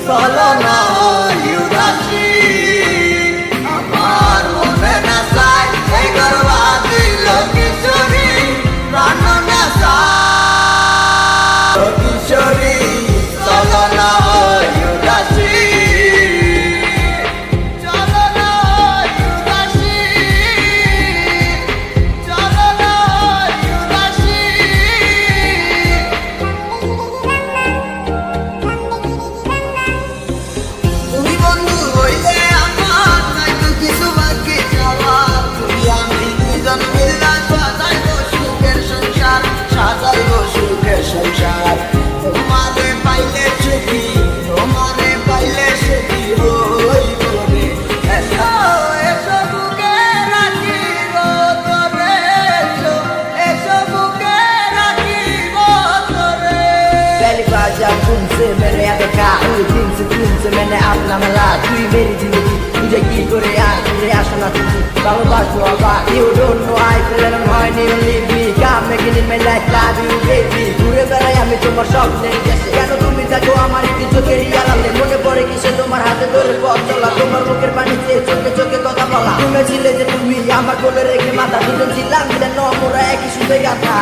চলো না ইউদাসী আমার মনে না চাই এই গর্বা দিল কিশোরী প্রাণ না চাই কিশোরী চলো না ইউদাসী সংসার তোমারে পাইলে সুখী তোমারে পাইলে সুখী হইব রে এসো এসো বুকে রাখিব তোরে এসো বুকে রাখিব তোরে पहली बार जब तुमसे मैंने आगे कहा उस दिन से तुमसे मैंने अपना मिला तू ही मेरी जिंदगी तुझे की करे आज तुझे आशना तुझे ভালোবাসো আবার you don't know I feel and I'm high never leave me come making it my life love you baby ঘুরে বেড়াই আমি তোমার স্বপ্নের দেশে কেন তুমি থাকো আমার একটি চোখের আড়ালে মনে পড়ে কিসে তোমার হাতে ধরে পথ চলা তোমার মুখের পানিতে চোখে চোখে কথা বলা তুমি ছিলে যে তুমি আমার কোলে রেখে মাথা দুজন ছিলাম দিলে ন মোরা একই সুন্দর গাথা